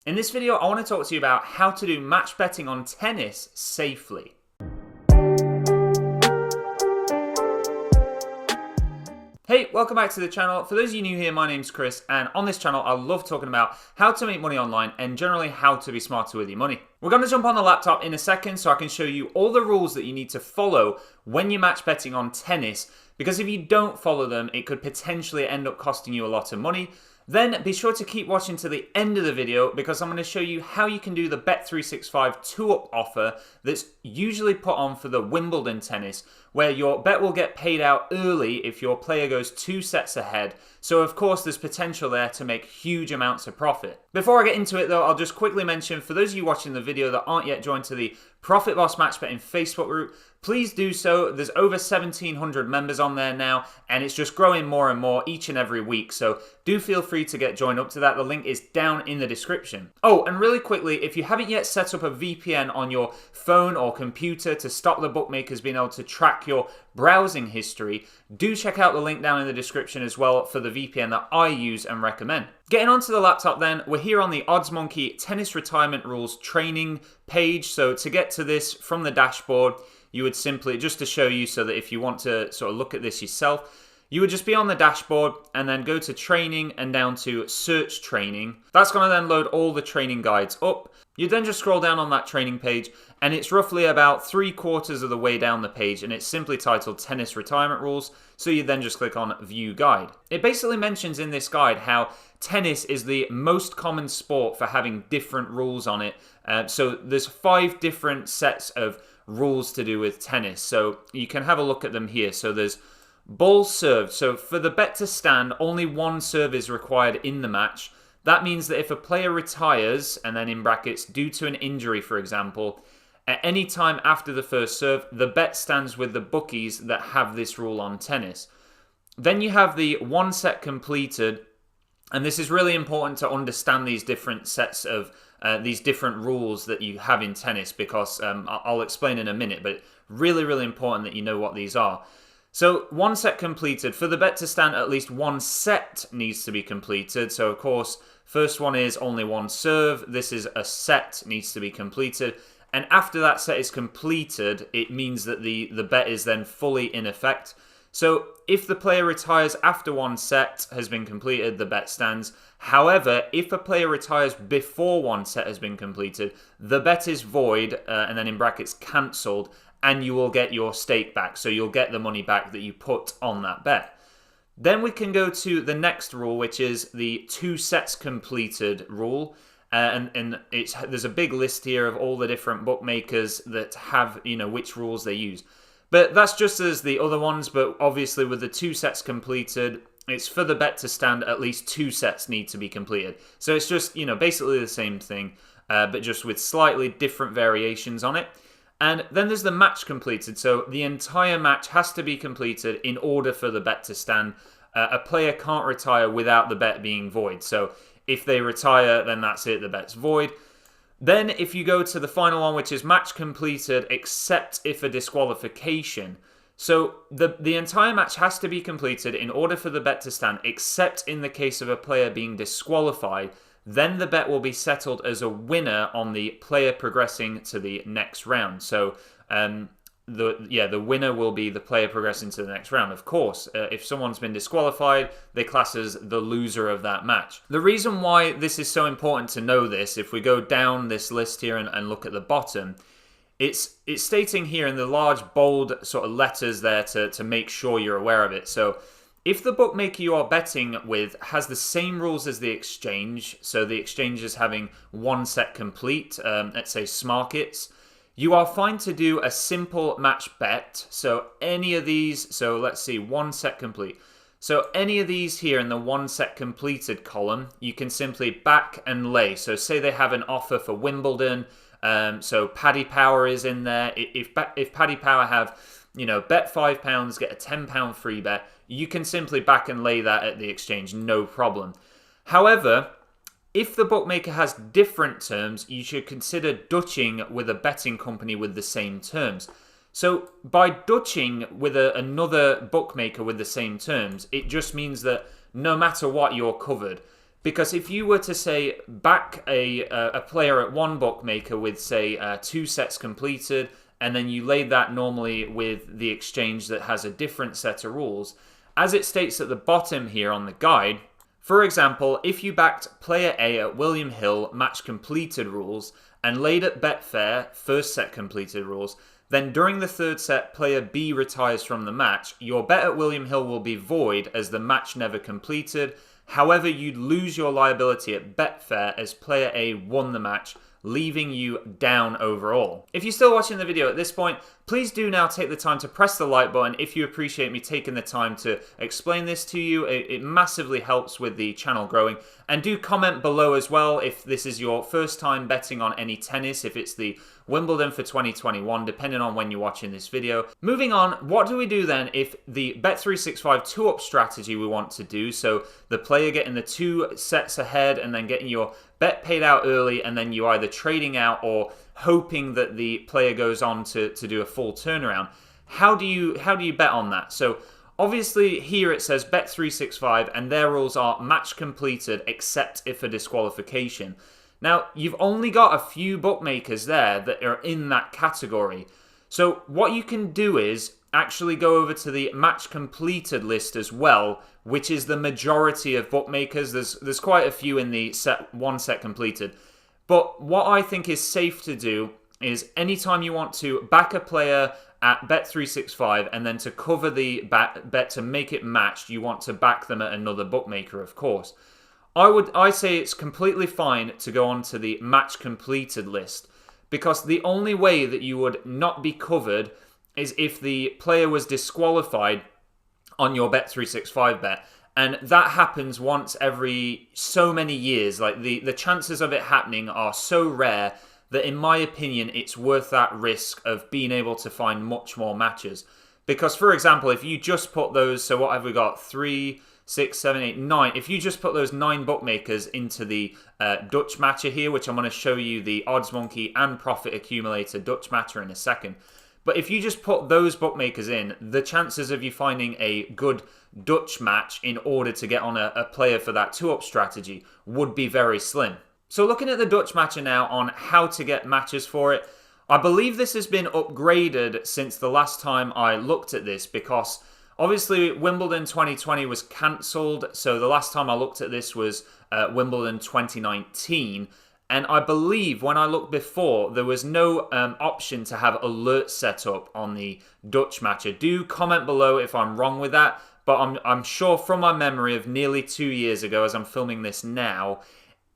In this video, I want to talk to you about how to do match betting on tennis safely. Hey, welcome back to the channel. For those of you new here, my name's Chris, and on this channel, I love talking about how to make money online and generally how to be smarter with your money. We're going to jump on the laptop in a second so I can show you all the rules that you need to follow when you're match betting on tennis, because if you don't follow them, it could potentially end up costing you a lot of money. Then be sure to keep watching to the end of the video because I'm going to show you how you can do the Bet365 2-up offer that's usually put on for the Wimbledon tennis, where your bet will get paid out early if your player goes 2 sets ahead. So of course there's potential there to make huge amounts of profit. Before I get into it though, I'll just quickly mention, for those of you watching the video that aren't yet joined to the Profit Match Betting Facebook group, please do so. There's over 1,700 members on there now, and it's just growing more and more each and every week. So do feel free to get joined up to that. The link is down in the description. Oh, and really quickly, if you haven't yet set up a VPN on your phone or computer to stop the bookmakers being able to track your browsing history, do check out the link down in the description as well for the VPN that I use and recommend. Getting onto the laptop then, we're here on the OddsMonkey Tennis Retirement Rules training page. So to get to this from the dashboard, you would simply, just to show you so that if you want to sort of look at this yourself, you would just be on the dashboard and then go to training and down to search training. That's going to then load all the training guides up. You then just scroll down on that training page and it's roughly about 3/4 of the way down the page and it's simply titled Tennis Retirement Rules. So you then just click on View Guide. It basically mentions in this guide how tennis is the most common sport for having different rules on it. So there's 5 different sets of rules to do with tennis. So you can have a look at them here. So there's ball served. So for the bet to stand, only 1 serve is required in the match. That means that if a player retires, and then in brackets, due to an injury, for example, at any time after the first serve, the bet stands with the bookies that have this rule on tennis. Then you have the 1 set completed, and this is really important to understand these different sets of these different rules that you have in tennis, because I'll explain in a minute, but really, really important that you know what these are. So 1 set completed. For the bet to stand, at least 1 set needs to be completed. So of course, first one is only 1 serve. This is a set needs to be completed. And after that set is completed, it means that the bet is then fully in effect. So if the player retires after 1 set has been completed, the bet stands. However, if a player retires before 1 set has been completed, the bet is void, and then in brackets cancelled, and you will get your stake back. So you'll get the money back that you put on that bet. Then we can go to the next rule, which is the 2 sets completed rule. And there's a big list here of all the different bookmakers that have, which rules they use. But that's just as the other ones, but obviously with the 2 sets completed, it's for the bet to stand, at least 2 sets need to be completed. So it's just, basically the same thing, but just with slightly different variations on it. And then there's the match completed. So the entire match has to be completed in order for the bet to stand. A player can't retire without the bet being void. So if they retire, then that's it, the bet's void. Then if you go to the final one, which is match completed, except if a disqualification. So the entire match has to be completed in order for the bet to stand, except in the case of a player being disqualified. Then the bet will be settled as a winner on the player progressing to the next round. So the winner will be the player progressing to the next round. Of course, if someone's been disqualified, they class as the loser of that match. The reason why this is so important to know this, if we go down this list here and look at the bottom, it's stating here in the large bold sort of letters there to make sure you're aware of it. So if the bookmaker you are betting with has the same rules as the exchange, so the exchange is having 1 set complete, let's say Smarkets, you are fine to do a simple match bet. So any of these, so let's see, 1 set complete. So any of these here in the 1 set completed column, you can simply back and lay. So say they have an offer for Wimbledon, so Paddy Power is in there. If Paddy Power have, bet £5, get a £10 free bet, you can simply back and lay that at the exchange, no problem. However, if the bookmaker has different terms, you should consider Dutching with a betting company with the same terms. So by Dutching with another bookmaker with the same terms, it just means that no matter what, you're covered. Because if you were to say back a player at one bookmaker with say 2 sets completed, and then you laid that normally with the exchange that has a different set of rules, as it states at the bottom here on the guide, for example, if you backed player A at William Hill match completed rules and laid at Betfair first set completed rules, then during the third set player B retires from the match, your bet at William Hill will be void as the match never completed. However, you'd lose your liability at Betfair as player A won the match, leaving you down overall. If you're still watching the video at this point, please do now take the time to press the like button if you appreciate me taking the time to explain this to you. It massively helps with the channel growing. And do comment below as well if this is your first time betting on any tennis, if it's the Wimbledon for 2021, depending on when you're watching this video. Moving on, what do we do then if the Bet365 2-up strategy we want to do, so the player getting the 2 sets ahead and then getting your bet paid out early, and then you either trading out or hoping that the player goes on to do a full turnaround. How do you bet on that? So obviously here it says Bet365 and their rules are match completed except if a disqualification. Now, you've only got a few bookmakers there that are in that category. So what you can do is actually go over to the match completed list as well, which is the majority of bookmakers. There's quite a few in the one set completed. But what I think is safe to do is anytime you want to back a player at Bet365 and then to cover the bet to make it matched, you want to back them at another bookmaker, of course. I say it's completely fine to go onto the match completed list, because the only way that you would not be covered is if the player was disqualified on your Bet365 bet. And that happens once every so many years. Like the chances of it happening are so rare that in my opinion, it's worth that risk of being able to find much more matches. Because for example, if you just put those, so what have we got? 3, 6, 7, 8, 9. If you just put those 9 bookmakers into the Dutch matcher here, which I'm going to show you the OddsMonkey and Profit Accumulator Dutch matcher in a second. But if you just put those bookmakers in, the chances of you finding a good Dutch match in order to get on a player for that 2-up strategy would be very slim. So looking at the Dutch matcher now on how to get matches for it, I believe this has been upgraded since the last time I looked at this, because obviously Wimbledon 2020 was cancelled, so the last time I looked at this was Wimbledon 2019. And I believe when I looked before, there was no option to have alerts set up on the Dutch matcher. Do comment below if I'm wrong with that, but I'm sure from my memory of nearly 2 years ago, as I'm filming this now,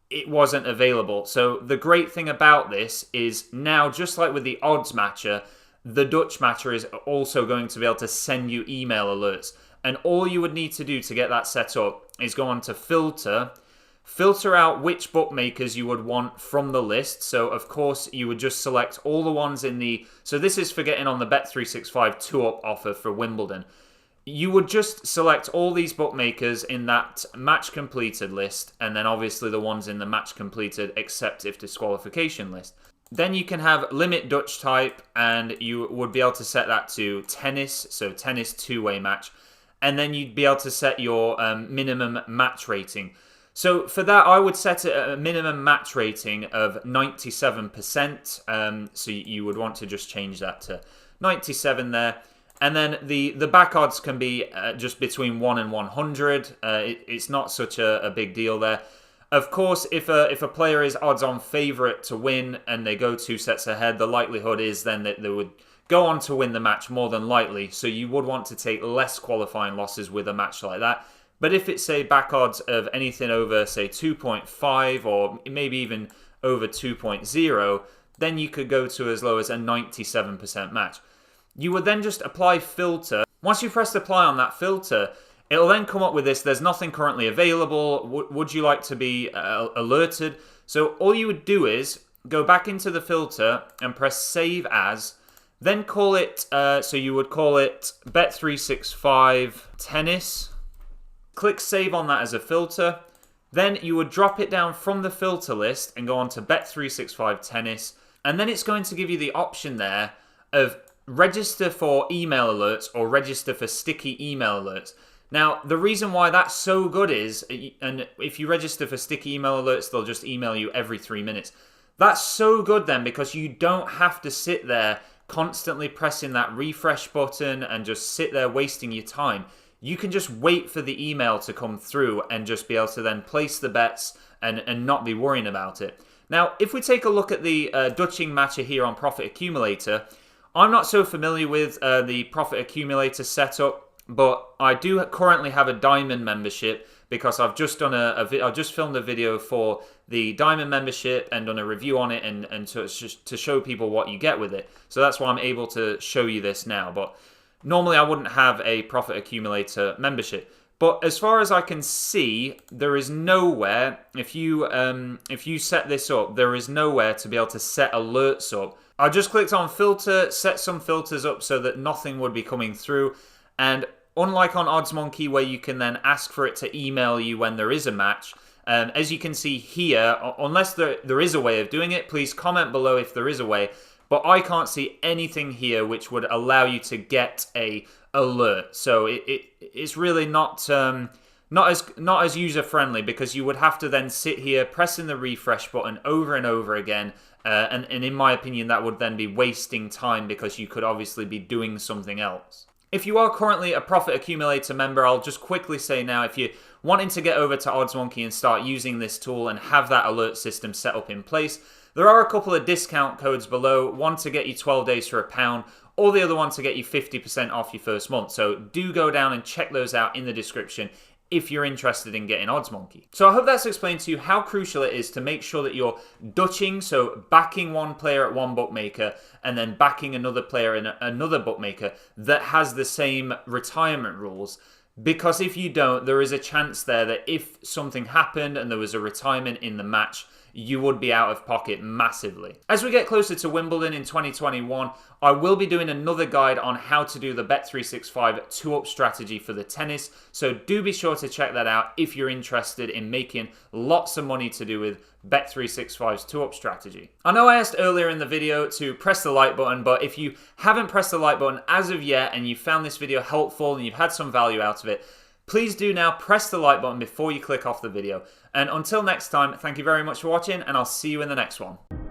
it wasn't available. So the great thing about this is now, just like with the odds matcher, the Dutch matcher is also going to be able to send you email alerts. And all you would need to do to get that set up is go on to filter out which bookmakers you would want from the list. So of course you would just select all the ones in the, so this is for getting on the Bet365 2-up offer for Wimbledon. You would just select all these bookmakers in that match completed list, and then obviously the ones in the match completed except if disqualification list. Then you can have limit Dutch type, and you would be able to set that to tennis, so tennis 2-way match, and then you'd be able to set your minimum match rating. So for that, I would set it at a minimum match rating of 97%. So you would want to just change that to 97 there. And then the back odds can be just between 1 and 100. It's not such a big deal there. Of course, if a player is odds-on favourite to win and they go 2 sets ahead, the likelihood is then that they would go on to win the match more than likely. So you would want to take less qualifying losses with a match like that. But if it's, say, back odds of anything over, say, 2.5 or maybe even over 2.0, then you could go to as low as a 97% match. You would then just apply filter. Once you press apply on that filter, it'll then come up with this: there's nothing currently available. Would you like to be alerted? So all you would do is go back into the filter and press save as, then call it, so you would call it Bet365 Tennis. Click save on that as a filter. Then you would drop it down from the filter list and go on to Bet365 Tennis. And then it's going to give you the option there of register for email alerts or register for sticky email alerts. Now, the reason why that's so good is, and if you register for sticky email alerts, they'll just email you every 3 minutes. That's so good then because you don't have to sit there constantly pressing that refresh button and just sit there wasting your time. You can just wait for the email to come through and just be able to then place the bets and not be worrying about it. Now, if we take a look at the Dutching matcher here on Profit Accumulator, I'm not so familiar with the Profit Accumulator setup, but I do currently have a Diamond membership because I've just done I've just filmed a video for the Diamond membership and done a review on it and to show people what you get with it. So that's why I'm able to show you this now. But normally I wouldn't have a Profit Accumulator membership. But as far as I can see, there is nowhere, if you set this up, there is nowhere to be able to set alerts up. I just clicked on filter, set some filters up so that nothing would be coming through. And unlike on OddsMonkey where you can then ask for it to email you when there is a match, as you can see here, unless there is a way of doing it, please comment below if there is a way. But I can't see anything here which would allow you to get a alert. So it's really not as user friendly because you would have to then sit here pressing the refresh button over and over again. And in my opinion, that would then be wasting time because you could obviously be doing something else. If you are currently a Profit Accumulator member, I'll just quickly say now, if you're wanting to get over to OddsMonkey and start using this tool and have that alert system set up in place, there are a couple of discount codes below, one to get you 12 days for £1, or the other one to get you 50% off your first month. So do go down and check those out in the description if you're interested in getting OddsMonkey. So I hope that's explained to you how crucial it is to make sure that you're Dutching, so backing one player at one bookmaker and then backing another player in another bookmaker that has the same retirement rules. Because if you don't, there is a chance there that if something happened and there was a retirement in the match, you would be out of pocket massively. As we get closer to Wimbledon in 2021, I will be doing another guide on how to do the Bet365 2-up strategy for the tennis, so do be sure to check that out if you're interested in making lots of money to do with Bet365's 2-up strategy. I know I asked earlier in the video to press the like button, but if you haven't pressed the like button as of yet and you found this video helpful and you've had some value out of it, please do now press the like button before you click off the video. And until next time, thank you very much for watching, and I'll see you in the next one.